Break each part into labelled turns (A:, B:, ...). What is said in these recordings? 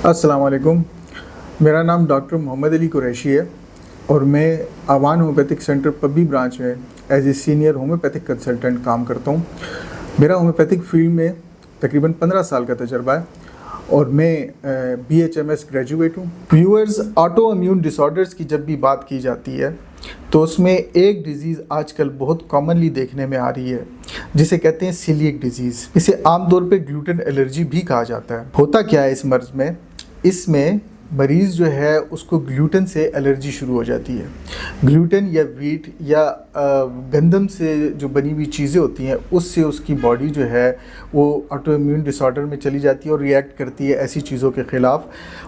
A: अस्सलाम वालेकुम। मेरा नाम डॉक्टर मोहम्मद अली कुरैशी है और मैं Awan homeopathic centre Pabbi branch में as a senior homeopathic consultant काम करता हूँ। मेरा होम्योपैथिक फील्ड में तकरीबन 15 साल का तजर्बा है और मैं BHMS ग्रेजुएट हूँ। व्यूअर्स, ऑटो इम्यून डिसऑर्डर्स की जब भी बात की जाती है तो उसमें एक डिज़ीज़ आजकल बहुत कॉमनली देखने में आ रही है जिसे कहते हैं सीलिएक डिज़ीज़। इसे आमतौर पे ग्लूटेन एलर्जी भी कहा जाता है। होता क्या है इस मर्ज़ में, इसमें मरीज़ जो है उसको ग्लूटेन से एलर्जी शुरू हो जाती है। ग्लूटेन या वीट या गंदम से जो बनी हुई चीज़ें होती हैं उससे उसकी बॉडी जो है वो ऑटो इम्यून डिसऑर्डर में चली जाती है और रिएक्ट करती है ऐसी चीज़ों के ख़िलाफ़,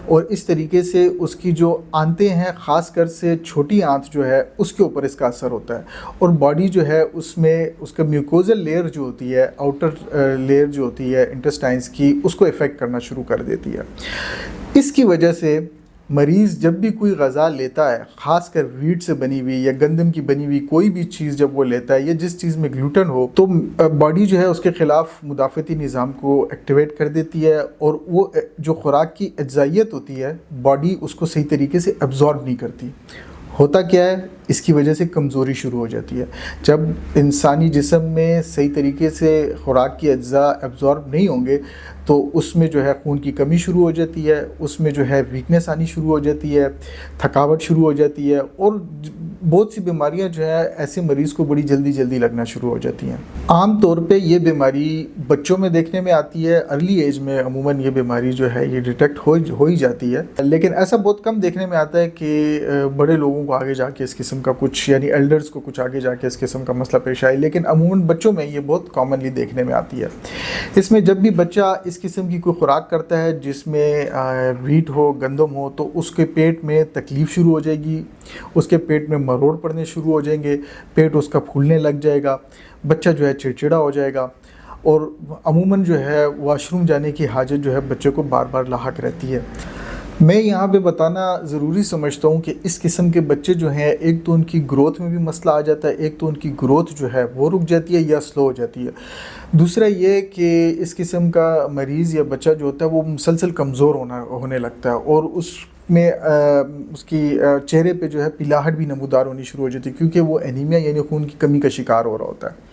A: और इस तरीके से उसकी जो आंतें हैं, ख़ासकर से छोटी आंत जो है उसके ऊपर इसका असर होता है और बॉडी जो है उसमें उसका म्यूकोजल लेयर जो होती है, आउटर लेयर जो होती है इंटेस्टाइन्स की, उसको इफ़ेक्ट करना शुरू कर देती है। इसकी वजह से मरीज़ जब भी कोई ग़ज़ा लेता है, ख़ासकर वीट से बनी हुई या गंदम की बनी हुई कोई भी चीज़ जब वो लेता है या जिस चीज़ में ग्लूटेन हो, तो बॉडी जो है उसके ख़िलाफ़ मुदाफ़ती निज़ाम को एक्टिवेट कर देती है और वो जो ख़ुराक की अज्जाइयत होती है बॉडी उसको सही तरीके से अब्ज़ॉर्ब नहीं करती। होता क्या है, इसकी वजह से कमज़ोरी शुरू हो जाती है। जब इंसानी जिस्म में सही तरीके से ख़ुराक की अज्जा एब्ज़ॉर्ब नहीं होंगे तो उसमें जो है खून की कमी शुरू हो जाती है, उसमें जो है वीकनेस आनी शुरू हो जाती है, थकावट शुरू हो जाती है और बहुत सी बीमारियां जो है ऐसे मरीज़ को बड़ी जल्दी लगना शुरू हो जाती हैं। आम तौर पे ये बीमारी बच्चों में देखने में आती है। अर्ली एज में अमूमन ये बीमारी जो है ये डिटेक्ट हो ही जाती है, लेकिन ऐसा बहुत कम देखने में आता है कि बड़े लोगों को आगे जाके इस किस्म का कुछ, यानी एल्डर्स को कुछ आगे जाके इस किस्म का मसला पेश आए, लेकिन अमूमन बच्चों में ये बहुत कॉमनली देखने में आती है। इसमें जब भी बच्चा इस किस्म की कोई खुराक करता है जिसमें वीट हो, गंदम हो, तो उसके पेट में तकलीफ़ शुरू हो जाएगी, उसके पेट में मरोड़ पड़ने शुरू हो जाएंगे, पेट उसका फूलने लग जाएगा, बच्चा जो है चिड़चिड़ा हो जाएगा और अमूमन जो है वॉशरूम जाने की हाजत जो है बच्चे को बार बार लाहक रहती है। मैं यहाँ पे बताना ज़रूरी समझता हूँ कि इस किस्म के बच्चे जो हैं, एक तो उनकी ग्रोथ में भी मसला आ जाता है, एक तो उनकी ग्रोथ जो है वो रुक जाती है या स्लो हो जाती है। दूसरा ये कि इस किस्म का मरीज़ या बच्चा जो होता है वो मुसलसल कमज़ोर होने लगता है और उसकी चेहरे पे जो है पिलाहट भी नमूदार होनी शुरू हो जाती है, क्योंकि वो एनीमिया यानी खून की कमी का शिकार हो रहा होता है।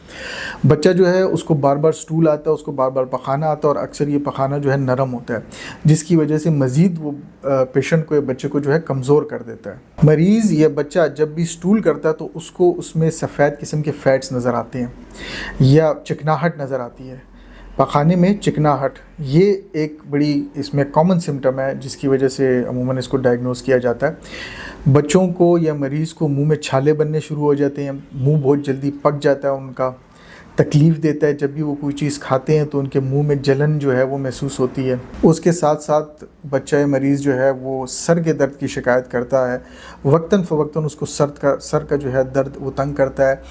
A: बच्चा जो है उसको बार बार स्टूल आता है, उसको बार बार पखाना आता है और अक्सर ये पखाना जो है नरम होता है, जिसकी वजह से मज़ीद वो पेशेंट को या बच्चे को जो है कमज़ोर कर देता है। मरीज़ या बच्चा जब भी स्टूल करता है तो उसको उसमें सफ़ेद किस्म के फ़ैट्स नज़र आते हैं या चिकनाहट नज़र आती है, पखाने में चिकनाहट। ये एक बड़ी इसमें कॉमन सिम्टम है जिसकी वजह से अमूमन इसको डायग्नोस किया जाता है। बच्चों को या मरीज़ को मुंह में छाले बनने शुरू हो जाते हैं, मुंह बहुत जल्दी पक जाता है, उनका तकलीफ़ देता है। जब भी वो कोई चीज़ खाते हैं तो उनके मुंह में जलन जो है वो महसूस होती है। उसके साथ साथ बच्चा या मरीज़ जो है वो सर के दर्द की शिकायत करता है, वक्तन फ़वक्तन उसको सर का जो है दर्द वो तंग करता है।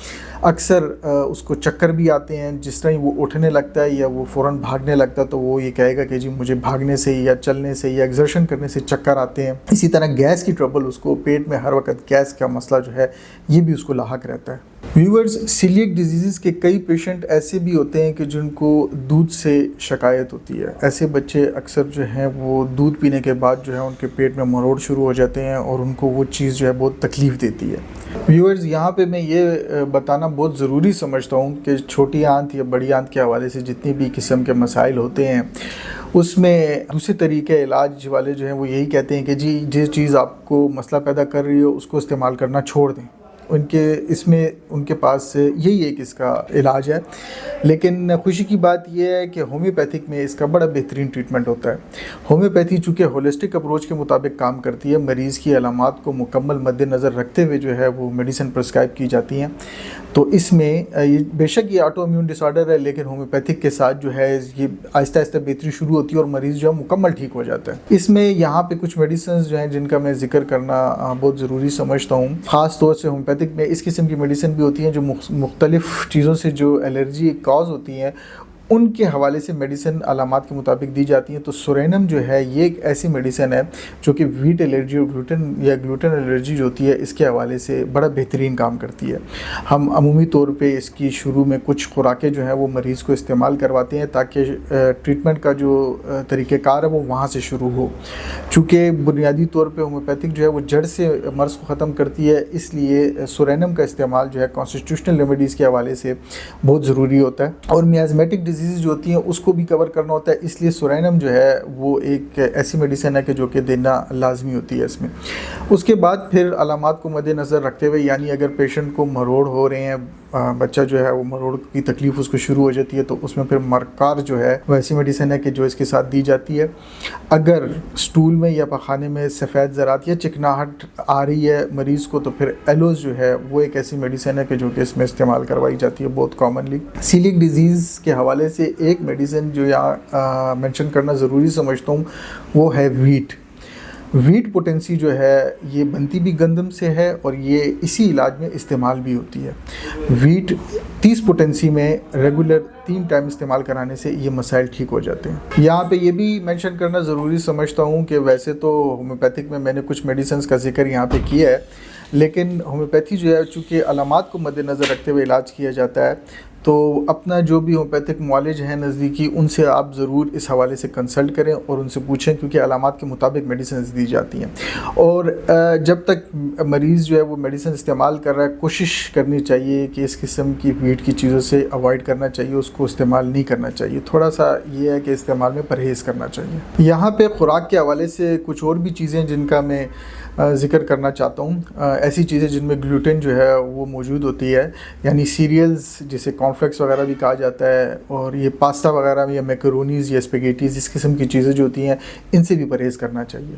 A: अक्सर उसको चक्कर भी आते हैं, जिस तरह ही वो उठने लगता है या वो फ़ौरन भागने लगता है तो वो ये कहेगा कि जी मुझे भागने से या चलने से या एक्सर्शन करने से चक्कर आते हैं। इसी तरह गैस की ट्रबल, उसको पेट में हर वक्त गैस का मसला जो है ये भी उसको लाहक रहता है। व्यूअर्स, सीलिएक डिजीज़ के कई पेशेंट ऐसे भी होते हैं कि जिनको दूध से शिकायत होती है। ऐसे बच्चे अक्सर जो हैं वो दूध पीने के बाद जो है उनके पेट में मरोड़ शुरू हो जाते हैं और उनको वो चीज़ जो है बहुत तकलीफ़ देती है। व्यूअर्स, यहाँ पे मैं ये बताना बहुत ज़रूरी समझता हूँ कि छोटी आंत या बड़ी आंत के हवाले से जितनी भी किस्म के मसाइल होते हैं उसमें दूसरे तरीके इलाज वाले जो हैं वो यही कहते हैं कि जी जिस चीज़ आपको मसला पैदा कर रही हो उसको इस्तेमाल करना छोड़ दें। उनके पास यही एक इसका इलाज है, लेकिन खुशी की बात यह है कि होम्योपैथिक में इसका बड़ा बेहतरीन ट्रीटमेंट होता है। होम्योपैथी चूँकि होलिस्टिक अप्रोच के मुताबिक काम करती है, मरीज़ की अलामात को मुकम्मल मद्देनज़र रखते हुए जो है वो मेडिसिन प्रिस्क्राइब की जाती हैं। तो इसमें बेशक ये ऑटो इम्यून डिसऑर्डर है, लेकिन होम्योपैथिक के साथ जो है ये आहिस्ता आहिस्ता बेहतरी शुरू होती है और मरीज़ जो है मुकम्मल ठीक हो जाता है। इसमें यहाँ पे कुछ मेडिसिन जो हैं जिनका मैं जिक्र करना बहुत ज़रूरी समझता हूँ। ख़ास तौर से होम्योपैथिक में इस किस्म की मेडिसिन भी होती हैं जो मुख्तलिफ़ चीज़ों से जो एलर्जी कॉज होती हैं ان کے حوالے سے میڈیسن علامات کے مطابق دی جاتی ہیں. تو سورینم جو ہے یہ ایک ایسی میڈیسن ہے جو کہ ویٹ الرجی اور گلوٹن الرجی جو ہوتی ہے اس کے حوالے سے بڑا بہترین کام کرتی ہے. ہم عمومی طور پہ اس کی شروع میں کچھ خوراکیں جو ہیں وہ مریض کو استعمال کرواتے ہیں تاکہ ٹریٹمنٹ کا جو طریقہ کار ہے وہ وہاں سے شروع ہو. چونکہ بنیادی طور پہ ہومیوپیتھک جو ہے وہ جڑ سے مرض کو ختم کرتی ہے، اس لیے سورینم کا استعمال جو ہے کانسٹیٹیوشنل ریمیڈیز کے حوالے سے بہت ضروری ہوتا ہے. اور میازمیٹک ڈیزیز جو ہوتی ہیں اس کو بھی کور کرنا ہوتا ہے، اس لیے سورینم جو ہے وہ ایک ایسی میڈیسن ہے کہ جو کہ دینا لازمی ہوتی ہے اس میں. اس کے بعد پھر علامات کو مد نظر رکھتے ہوئے، یعنی اگر پیشنٹ کو مروڑ ہو رہے ہیں، بچہ جو ہے وہ مروڑ کی تکلیف اس کو شروع ہو جاتی ہے، تو اس میں پھر مرکار جو ہے وہ ایسی میڈیسن ہے کہ جو اس کے ساتھ دی جاتی ہے. اگر سٹول میں یا پخانے میں سفید ذرات یا چکناہٹ آ رہی ہے مریض کو، تو پھر ایلوز جو ہے وہ ایک ایسی میڈیسن ہے کہ جو کہ اس میں استعمال کروائی جاتی ہے بہت کامنلی. سیلک ڈیزیز کے حوالے سے ایک میڈیسن جو یہاں مینشن کرنا ضروری سمجھتا ہوں وہ ہے ویٹ پوٹنسی جو ہے یہ بنتی بھی گندم سے ہے اور یہ اسی علاج میں استعمال بھی ہوتی ہے. ویٹ 30 پوٹنسی میں ریگولر 3 ٹائم استعمال کرانے سے یہ مسائل ٹھیک ہو جاتے ہیں. یہاں پہ یہ بھی مینشن کرنا ضروری سمجھتا ہوں کہ ویسے تو ہومیوپیتھک میں نے کچھ میڈیسنز کا ذکر یہاں پہ کیا ہے، لیکن ہومیوپیتھی جو ہے چونکہ علامات کو مد نظر رکھتے ہوئے علاج کیا جاتا ہے، تو اپنا جو بھی ہومیوپیتھک معالج ہیں نزدیکی ان سے آپ ضرور اس حوالے سے کنسلٹ کریں اور ان سے پوچھیں، کیونکہ علامات کے مطابق میڈیسنز دی جاتی ہیں. اور جب تک مریض جو ہے وہ میڈیسن استعمال کر رہا ہے، کوشش کرنی چاہیے کہ اس قسم کی ویٹ کی چیزوں سے اوائڈ کرنا چاہیے، اس کو استعمال نہیں کرنا چاہیے. تھوڑا سا یہ ہے کہ استعمال میں پرہیز کرنا چاہیے. یہاں پہ خوراک کے حوالے سے کچھ اور بھی چیزیں جن کا میں ذکر کرنا چاہتا ہوں، ایسی چیزیں جن میں گلوٹن جو ہے وہ موجود ہوتی ہے، یعنی سیریلز جسے کارن فلیکس وغیرہ بھی کہا جاتا ہے، اور یہ پاستا وغیرہ یا میکرونیز یا اسپیگیٹیز اس قسم کی چیزیں جو ہوتی ہیں ان سے بھی پرہیز کرنا چاہیے.